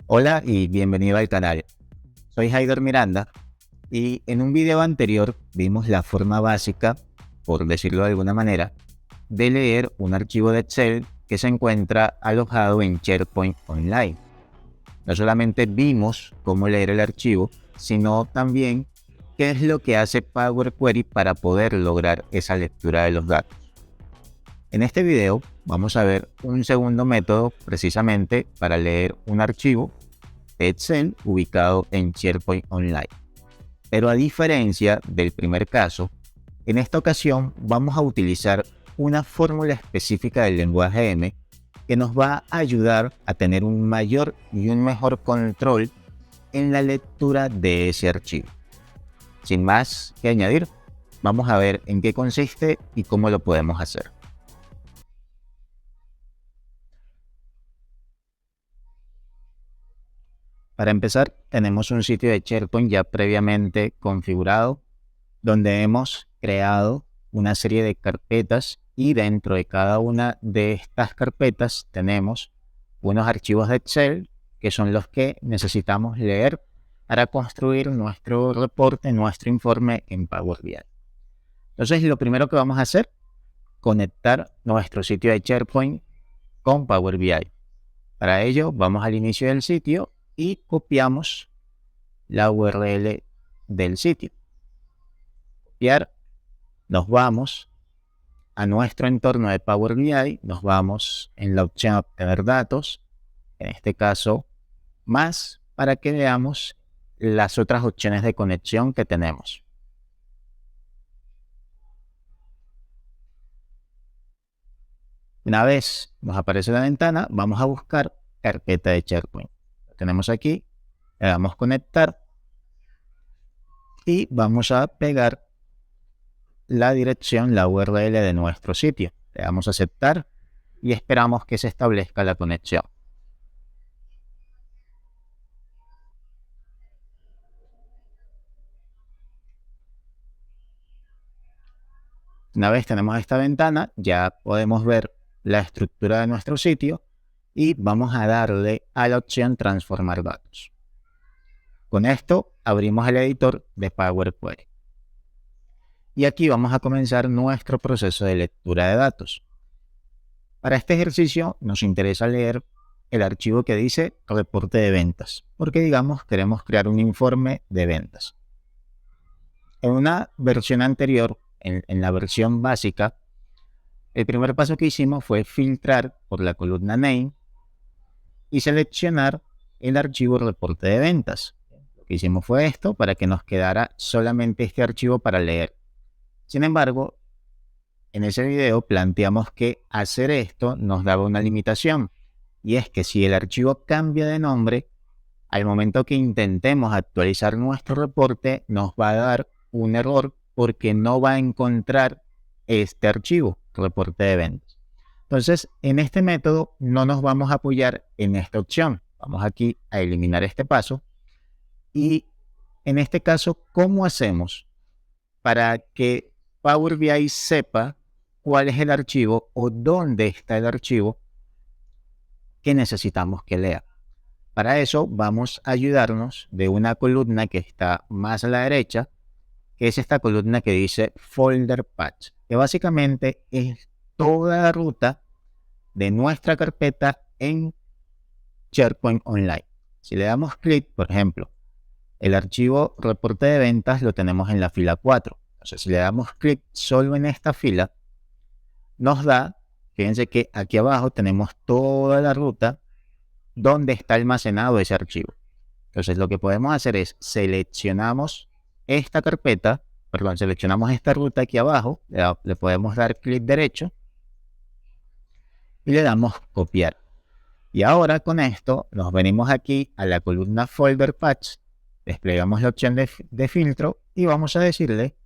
Hola y bienvenido al canal. Soy Haider Miranda y en un video anterior vimos la forma básica, por decirlo de alguna manera, de leer un archivo de Excel que se encuentra alojado en SharePoint Online. No solamente vimos cómo leer el archivo, sino también qué es lo que hace Power Query para poder lograr esa lectura de los datos. En este video vamos a ver un segundo método precisamente para leer un archivo de Excel ubicado en SharePoint Online. Pero a diferencia del primer caso, en esta ocasión vamos a utilizar una fórmula específica del lenguaje M que nos va a ayudar a tener un mayor y un mejor control en la lectura de ese archivo. Sin más que añadir, vamos a ver en qué consiste y cómo lo podemos hacer. Para empezar, tenemos un sitio de SharePoint ya previamente configurado, donde hemos creado una serie de carpetas y dentro de cada una de estas carpetas tenemos unos archivos de Excel que son los que necesitamos leer para construir nuestro reporte, nuestro informe en Power BI. Entonces, lo primero que vamos a hacer, conectar nuestro sitio de SharePoint con Power BI. Para ello, vamos al inicio del sitio y copiamos la URL del sitio. Copiar, nos vamos a nuestro entorno de Power BI, nos vamos en la opción obtener datos, en este caso más, para que veamos las otras opciones de conexión que tenemos. Una vez nos aparece la ventana, vamos a buscar carpeta de SharePoint. Lo tenemos aquí, le damos conectar y vamos a pegar la dirección, la URL de nuestro sitio. Le damos a aceptar y esperamos que se establezca la conexión. Una vez tenemos esta ventana, ya podemos ver la estructura de nuestro sitio y vamos a darle a la opción transformar datos. Con esto abrimos el editor de Power Query. Y aquí vamos a comenzar nuestro proceso de lectura de datos. Para este ejercicio nos interesa leer el archivo que dice reporte de ventas, porque digamos queremos crear un informe de ventas. En una versión anterior, en la versión básica, el primer paso que hicimos fue filtrar por la columna Name y seleccionar el archivo reporte de ventas. Lo que hicimos fue esto para que nos quedara solamente este archivo para leer. Sin embargo, en ese video planteamos que hacer esto nos daba una limitación, y es que si el archivo cambia de nombre, al momento que intentemos actualizar nuestro reporte, nos va a dar un error porque no va a encontrar este archivo, reporte de ventas. Entonces, en este método no nos vamos a apoyar en esta opción. Vamos aquí a eliminar este paso. Y en este caso, ¿cómo hacemos para que Power BI sepa cuál es el archivo o dónde está el archivo que necesitamos que lea? Para eso vamos a ayudarnos de una columna que está más a la derecha, que es esta columna que dice Folder Path, que básicamente es toda la ruta de nuestra carpeta en SharePoint Online. Si le damos clic, por ejemplo, el archivo reporte de ventas lo tenemos en la fila 4. Entonces, si le damos clic solo en esta fila, nos da, fíjense que aquí abajo tenemos toda la ruta donde está almacenado ese archivo. Entonces, lo que podemos hacer es seleccionamos esta carpeta, perdón, seleccionamos esta ruta aquí abajo, le podemos dar clic derecho y le damos copiar. Y ahora con esto nos venimos aquí a la columna Folder Path, desplegamos la opción de filtro y vamos a decirle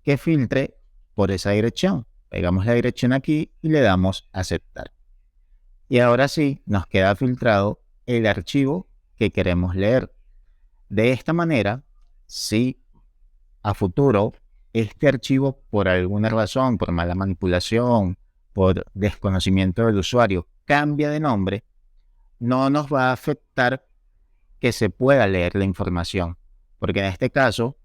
que filtre por esa dirección. Pegamos la dirección aquí y le damos aceptar. Y ahora sí nos queda filtrado el archivo que queremos leer. De esta manera, si a futuro este archivo por alguna razón, por mala manipulación, por desconocimiento del usuario, cambia de nombre, no nos va a afectar que se pueda leer la información, porque en este caso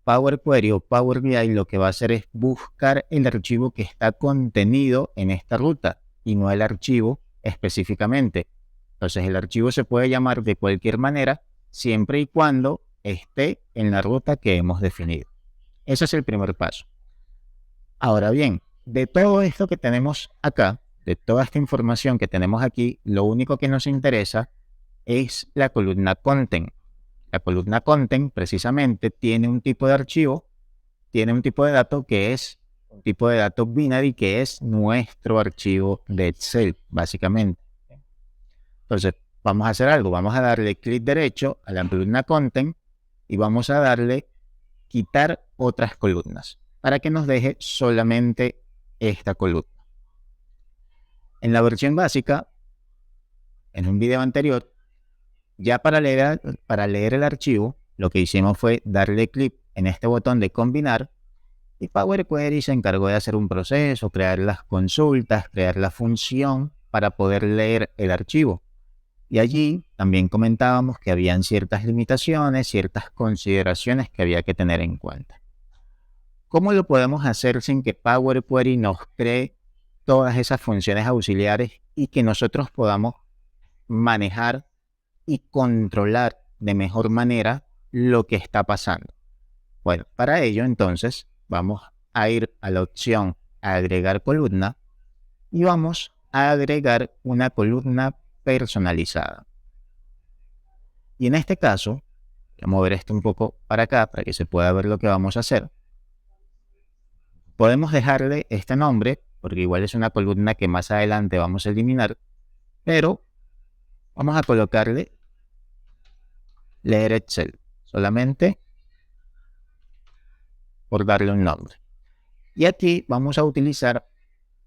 Power Query o Power BI lo que va a hacer es buscar el archivo que está contenido en esta ruta y no el archivo específicamente. Entonces el archivo se puede llamar de cualquier manera siempre y cuando esté en la ruta que hemos definido. Ese es el primer paso. Ahora bien, de todo esto que tenemos acá, de toda esta información que tenemos aquí, lo único que nos interesa es la columna Content. La columna Content precisamente tiene un tipo de archivo, tiene un tipo de dato que es un tipo de dato binary que es nuestro archivo de Excel, básicamente. Entonces, vamos a hacer algo. Vamos a darle clic derecho a la columna Content y vamos a darle quitar otras columnas para que nos deje solamente esta columna. En la versión básica, en un video anterior, ya para leer el archivo, lo que hicimos fue darle clic en este botón de combinar y Power Query se encargó de hacer un proceso, crear las consultas, crear la función para poder leer el archivo. Y allí también comentábamos que habían ciertas limitaciones, ciertas consideraciones que había que tener en cuenta. ¿Cómo lo podemos hacer sin que Power Query nos cree todas esas funciones auxiliares y que nosotros podamos manejar y controlar de mejor manera lo que está pasando? Bueno, para ello entonces vamos a ir a la opción agregar columna y vamos a agregar una columna personalizada. Y en este caso, voy a mover esto un poco para acá para que se pueda ver lo que vamos a hacer. Podemos dejarle este nombre, porque igual es una columna que más adelante vamos a eliminar, pero vamos a colocarle leer Excel, solamente por darle un nombre. Y aquí vamos a utilizar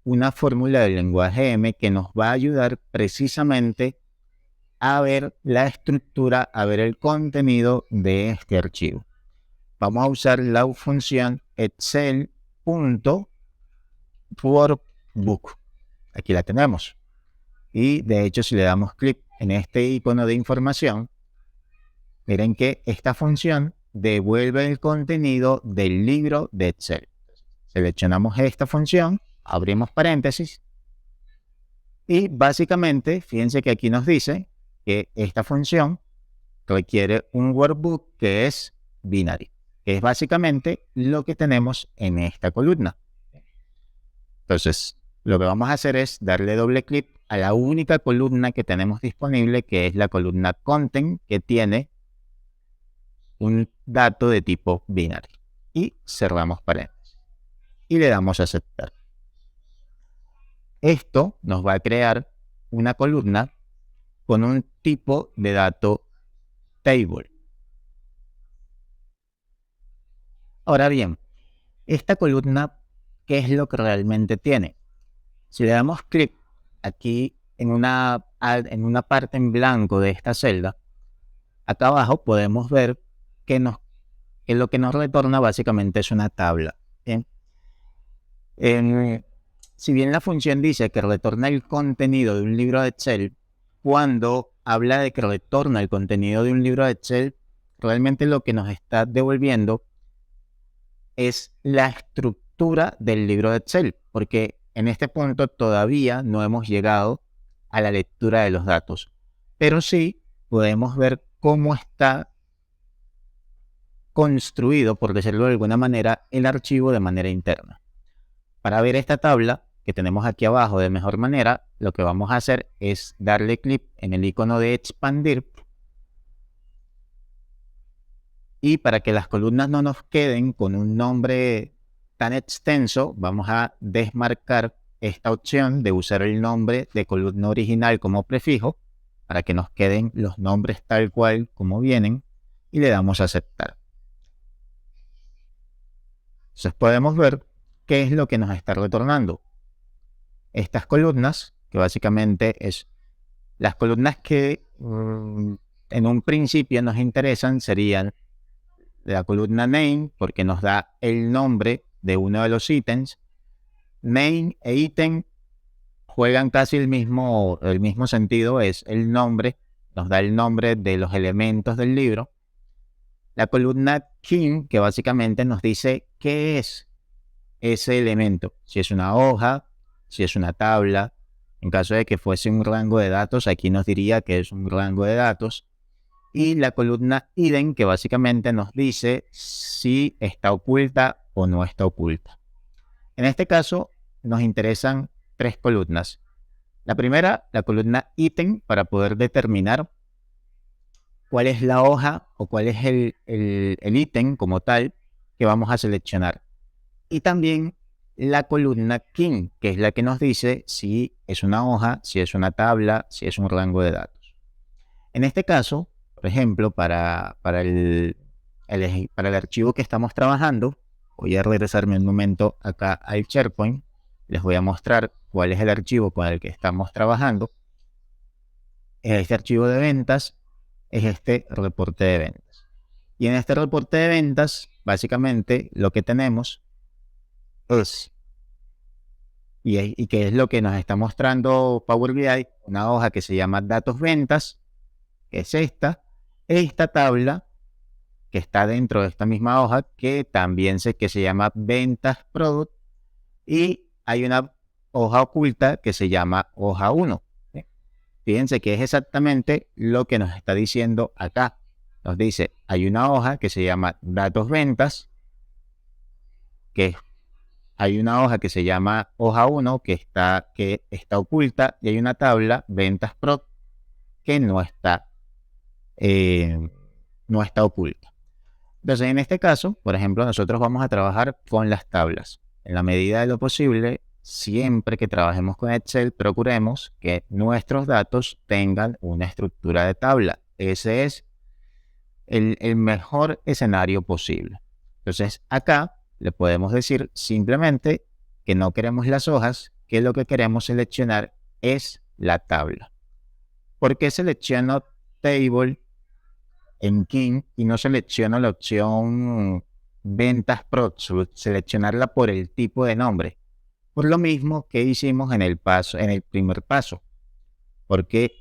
una fórmula del lenguaje M que nos va a ayudar precisamente a ver la estructura, a ver el contenido de este archivo. Vamos a usar la función excel.workbook. Aquí la tenemos. Y de hecho, si le damos clic en este icono de información, miren que esta función devuelve el contenido del libro de Excel. Seleccionamos esta función, abrimos paréntesis y básicamente, fíjense que aquí nos dice que esta función requiere un workbook que es binary, que es básicamente lo que tenemos en esta columna. Entonces, lo que vamos a hacer es darle doble clic a la única columna que tenemos disponible, que es la columna Content, que tiene un dato de tipo binary. Y cerramos paréntesis. Y le damos a aceptar. Esto nos va a crear una columna con un tipo de dato table. Ahora bien, esta columna, ¿qué es lo que realmente tiene? Si le damos clic aquí en una parte en blanco de esta celda, acá abajo podemos ver que lo que nos retorna básicamente es una tabla. ¿Bien? Si bien la función dice que retorna el contenido de un libro de Excel, cuando habla de que retorna el contenido de un libro de Excel, realmente lo que nos está devolviendo es la estructura del libro de Excel, porque en este punto todavía no hemos llegado a la lectura de los datos, pero sí podemos ver cómo está construido, por decirlo de alguna manera, el archivo de manera interna. Para ver esta tabla que tenemos aquí abajo de mejor manera, lo que vamos a hacer es darle clic en el icono de expandir. Y para que las columnas no nos queden con un nombre tan extenso, vamos a desmarcar esta opción de usar el nombre de columna original como prefijo para que nos queden los nombres tal cual como vienen y le damos a aceptar. Entonces podemos ver qué es lo que nos está retornando. Estas columnas, que básicamente es las columnas que en un principio nos interesan, serían la columna name, porque nos da el nombre de uno de los ítems, name e ítem juegan casi el mismo sentido, es el nombre, nos da el nombre de los elementos del libro. La columna kin, que básicamente nos dice qué es ese elemento, si es una hoja, si es una tabla. En caso de que fuese un rango de datos, aquí nos diría que es un rango de datos. Y la columna hidden, que básicamente nos dice si está oculta o no está oculta. En este caso, nos interesan tres columnas. La primera, la columna ítem, para poder determinar cuál es la hoja o cuál es el ítem como tal que vamos a seleccionar. Y también la columna kin, que es la que nos dice si es una hoja, si es una tabla, si es un rango de datos. En este caso, por ejemplo, para el archivo que estamos trabajando, voy a regresarme un momento acá al SharePoint. Les voy a mostrar cuál es el archivo con el que estamos trabajando. Este archivo de ventas es este reporte de ventas. Y en este reporte de ventas, básicamente lo que tenemos es, y que es lo que nos está mostrando Power BI, una hoja que se llama datos ventas, que es esta tabla que está dentro de esta misma hoja, que también que se llama ventas product, y hay una hoja oculta que se llama hoja 1. ¿Sí? Fíjense que es exactamente lo que nos está diciendo acá. Nos dice, hay una hoja que se llama datos ventas, hay una hoja que se llama hoja 1 que está oculta, y hay una tabla ventas pro que no está oculta. Entonces, en este caso, por ejemplo, nosotros vamos a trabajar con las tablas. En la medida de lo posible, siempre que trabajemos con Excel, procuremos que nuestros datos tengan una estructura de tabla. Ese es el mejor escenario posible. Entonces, acá le podemos decir simplemente que no queremos las hojas, que lo que queremos seleccionar es la tabla. ¿Por qué selecciono Table en King y no selecciono la opción Ventas Pro, seleccionarla por el tipo de nombre? Por lo mismo que hicimos en el primer paso. Porque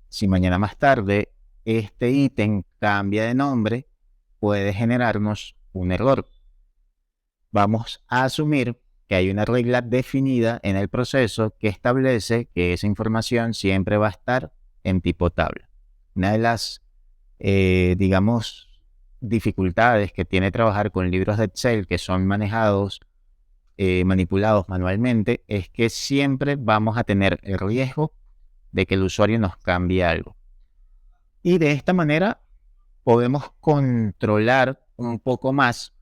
si mañana más tarde este ítem cambia de nombre, puede generarnos un error. Vamos a asumir que hay una regla definida en el proceso que establece que esa información siempre va a estar en tipo tabla. Una de las, digamos, dificultades que tiene trabajar con libros de Excel que son manipulados manualmente, es que siempre vamos a tener el riesgo de que el usuario nos cambie algo. Y de esta manera podemos controlar un poco más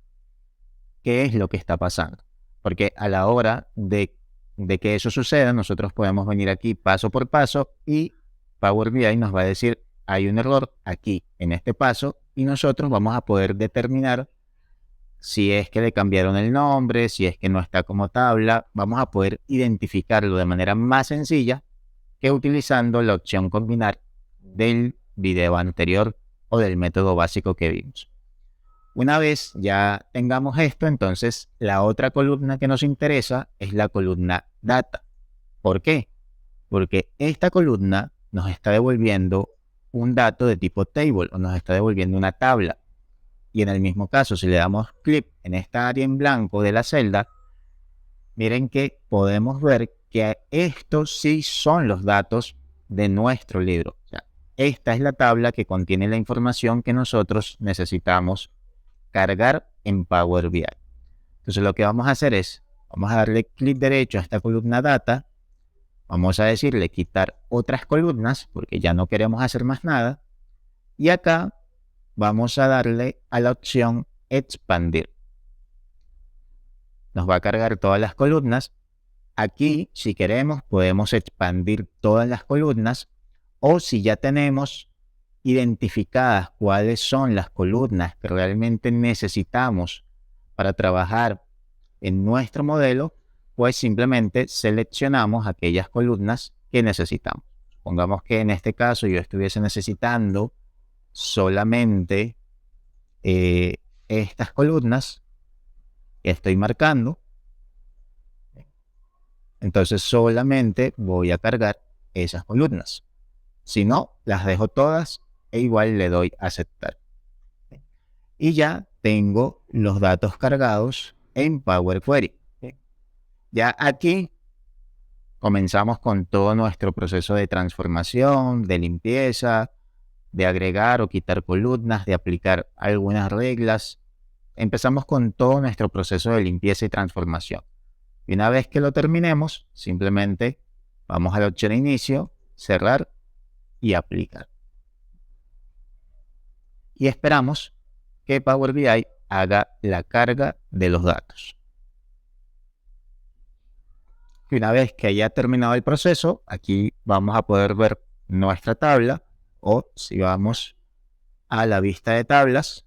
qué es lo que está pasando. Porque a la hora de que eso suceda, nosotros podemos venir aquí paso por paso y Power BI nos va a decir, hay un error aquí en este paso, y nosotros vamos a poder determinar si es que le cambiaron el nombre, si es que no está como tabla. Vamos a poder identificarlo de manera más sencilla que utilizando la opción combinar del video anterior o del método básico que vimos. Una vez ya tengamos esto, entonces la otra columna que nos interesa es la columna data. ¿Por qué? Porque esta columna nos está devolviendo un dato de tipo table, o nos está devolviendo una tabla. Y en el mismo caso, si le damos clic en esta área en blanco de la celda, miren que podemos ver que estos sí son los datos de nuestro libro. O sea, esta es la tabla que contiene la información que nosotros necesitamos cargar en Power BI. Entonces lo que vamos a hacer es, vamos a darle clic derecho a esta columna data, vamos a decirle quitar otras columnas porque ya no queremos hacer más nada, y acá vamos a darle a la opción expandir. Nos va a cargar todas las columnas. Aquí, si queremos, podemos expandir todas las columnas, o si ya tenemos identificadas cuáles son las columnas que realmente necesitamos para trabajar en nuestro modelo, pues simplemente seleccionamos aquellas columnas que necesitamos. Supongamos que en este caso yo estuviese necesitando solamente estas columnas que estoy marcando. Entonces solamente voy a cargar esas columnas. Si no, las dejo todas e igual le doy a aceptar. Y ya tengo los datos cargados en Power Query. Ya aquí comenzamos con todo nuestro proceso de transformación, de limpieza, de agregar o quitar columnas, de aplicar algunas reglas. Empezamos con todo nuestro proceso de limpieza y transformación. Y una vez que lo terminemos, simplemente vamos a la opción inicio, cerrar y aplicar. Y esperamos que Power BI haga la carga de los datos. Y una vez que haya terminado el proceso, aquí vamos a poder ver nuestra tabla, o si vamos a la vista de tablas,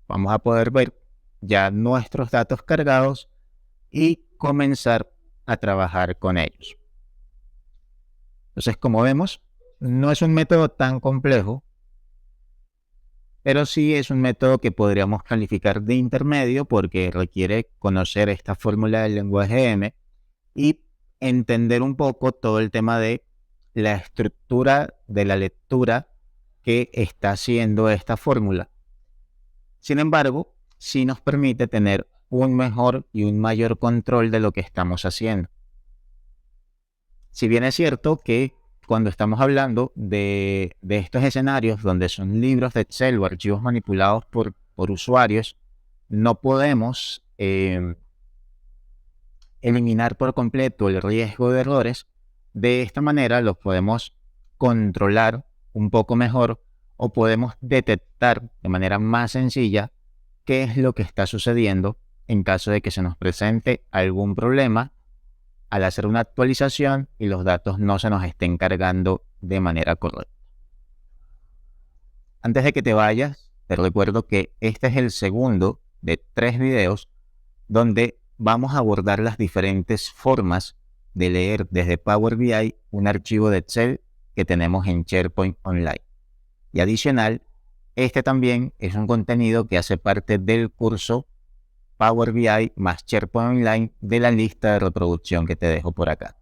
vamos a poder ver ya nuestros datos cargados y comenzar a trabajar con ellos. Entonces, como vemos, no es un método tan complejo, pero sí es un método que podríamos calificar de intermedio porque requiere conocer esta fórmula del lenguaje M y entender un poco todo el tema de la estructura de la lectura que está haciendo esta fórmula. Sin embargo, sí nos permite tener un mejor y un mayor control de lo que estamos haciendo. Si bien es cierto que cuando estamos hablando de estos escenarios donde son libros de Excel o archivos manipulados por usuarios, no podemos eliminar por completo el riesgo de errores. De esta manera los podemos controlar un poco mejor o podemos detectar de manera más sencilla qué es lo que está sucediendo en caso de que se nos presente algún problema al hacer una actualización y los datos no se nos estén cargando de manera correcta. Antes de que te vayas, te recuerdo que este es el segundo de 3 videos donde vamos a abordar las diferentes formas de leer desde Power BI un archivo de Excel que tenemos en SharePoint Online. Y adicional, este también es un contenido que hace parte del curso Power BI más SharePoint Online de la lista de reproducción que te dejo por acá.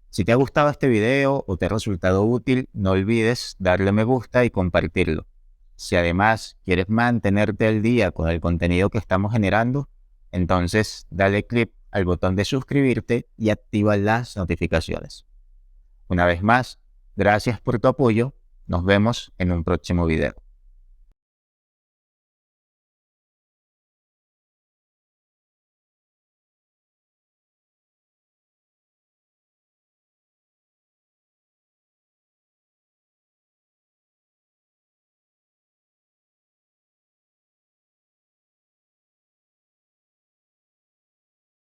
Si te ha gustado este video o te ha resultado útil, no olvides darle me gusta y compartirlo. Si además quieres mantenerte al día con el contenido que estamos generando, entonces dale clic al botón de suscribirte y activa las notificaciones. Una vez más, gracias por tu apoyo. Nos vemos en un próximo video.